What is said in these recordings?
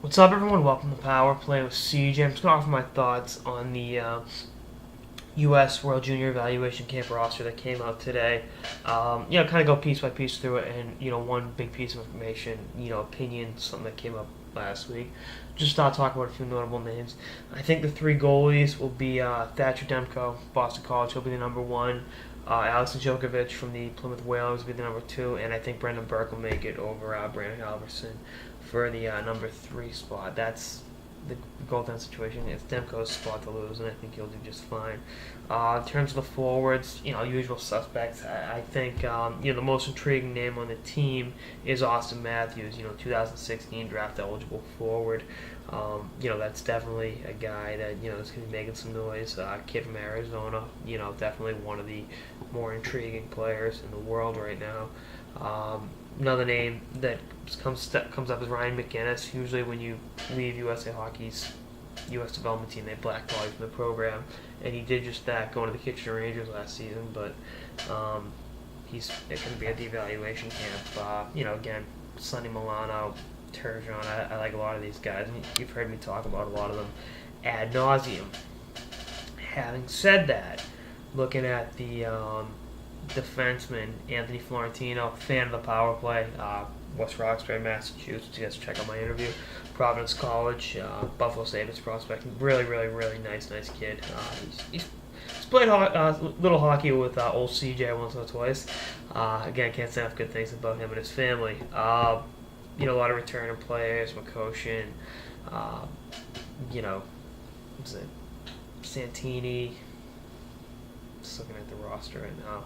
What's up, everyone? Welcome to Power Play with CJ. I'm just going to offer my thoughts on the U.S. World Junior Evaluation Camp roster that came out today. Kind of go piece by piece through it, and one big piece of information, opinion, something that came up last week. Just start talking about a few notable names. I think the three goalies will be Thatcher Demko, Boston College. He'll be the number one. Alex Djokovic from the Plymouth Whalers will be the number two, and I think Brendan Burke will make it over Brandon Halverson for the number three spot. That's the goaltend situation. It's Demko's spot to lose, and I think he'll do just fine. In terms of the forwards, usual suspects. I think the most intriguing name on the team is Austin Matthews. 2016 draft eligible forward. That's definitely a guy that is going to be making some noise. Kid from Arizona. Definitely one of the more intriguing players in the world right now. Another name that comes up is Ryan McGinnis. Usually when you leave USA Hockey's U.S. development team, they blackball you from the program, and he did just that going to the Kitchener Rangers last season, but he's going to be at the evaluation camp. Again, Sonny Milano, Turgeon, I like a lot of these guys, and you've heard me talk about a lot of them ad nauseum. Having said that, looking at the defenseman Anthony Florentino, fan of the power play, West Roxbury, Massachusetts. You guys check out my interview. Providence College, Buffalo Sabres prospect. Really, really, really nice kid. He's played little hockey with old CJ once or twice. Again, can't say enough good things about him and his family. A lot of returning players, McCoshin, what's it, Santini. Just looking at the roster right now.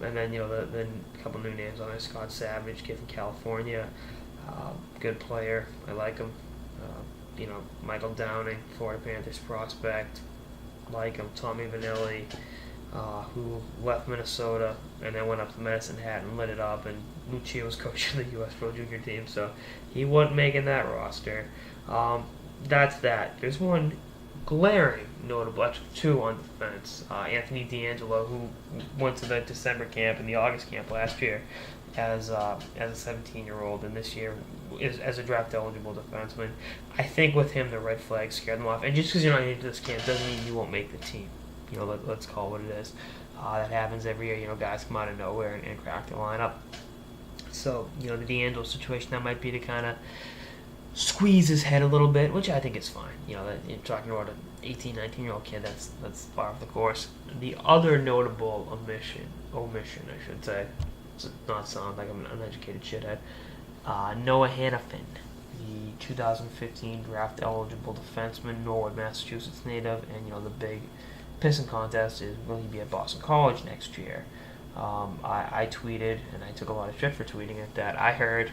And then, then a couple new names on there. Scott Savage, kid from California. Good player. I like him. Michael Downing, Florida Panthers prospect. Like him. Tommy Vanelli, who left Minnesota and then went up to Medicine Hat and lit it up. And Lucia was coaching the U.S. Pro Junior team, so he wasn't making that roster. That's that. There's one glaring notable, actually two on defense. Anthony D'Angelo, who went to the December camp and the August camp last year as a 17-year-old, and this year is as a draft eligible defenseman. I think with him the red flags scared them off, and just because you're not into this camp doesn't mean you won't make the team. Let's call it what it is. That happens every year. Guys come out of nowhere and crack the lineup. So the D'Angelo situation, that might be to kind of squeeze his head a little bit, which I think is fine. You're talking about an 18, 19-year-old kid, that's far off the course. The other notable omission, I should say, to not sound like I'm an uneducated shithead, Noah Hannafin, the 2015 draft eligible defenseman, Norwood, Massachusetts native, and the big pissing contest is, will he be at Boston College next year? I tweeted, and I took a lot of shit for tweeting it, that I heard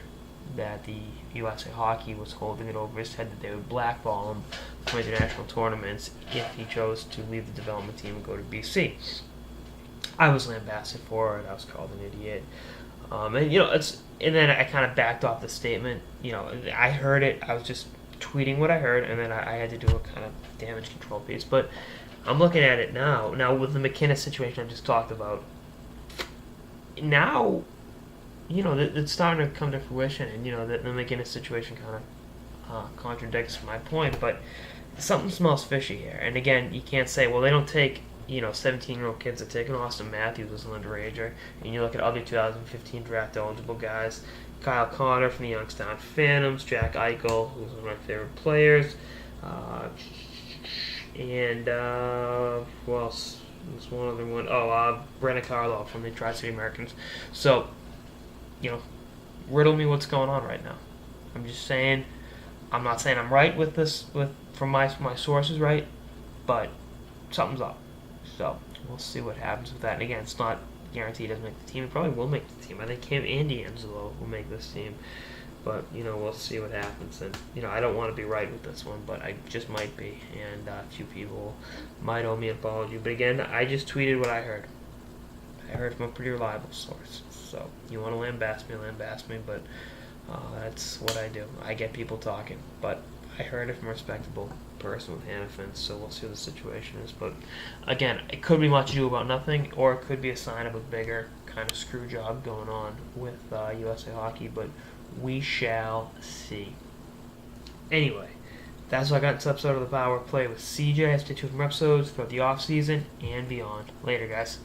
that the USA Hockey was holding it over his head that they would blackball him from international tournaments if he chose to leave the development team and go to BC. I was lambasted for it. I was called an idiot. And then I kind of backed off the statement. I heard it. I was just tweeting what I heard, and then I had to do a kind of damage control piece. But I'm looking at it now. Now, with the McKinnis situation I just talked about, now it's starting to come to fruition, and the McGinnis situation kind of contradicts my point, but something smells fishy here. And again, you can't say, well, they don't take 17-year-old kids. They're taking Austin Matthews as an underager, and you look at other 2015 draft eligible guys, Kyle Connor from the Youngstown Phantoms, Jack Eichel, who's one of my favorite players, and who else? There's one other one. Brennan Carlo from the Tri-City Americans. So, riddle me what's going on right now. I'm just saying, I'm not saying I'm right with this, from my sources, right? But something's up. So we'll see what happens with that. And again, it's not guaranteed he doesn't make the team. He probably will make the team. I think Kim and D'Angelo will make this team. But, we'll see what happens. And, I don't want to be right with this one, but I just might be. And a few people might owe me an apology. But again, I just tweeted what I heard. I heard from a pretty reliable source. So, you want to lambast me, but that's what I do. I get people talking. But I heard it from a respectable person with Hannafin, so we'll see what the situation is. But, again, it could be much ado about nothing, or it could be a sign of a bigger kind of screw job going on with USA Hockey, but we shall see. Anyway, that's what I got in this episode of the Power Play with CJ. Stay tuned for episodes throughout the off season and beyond. Later, guys.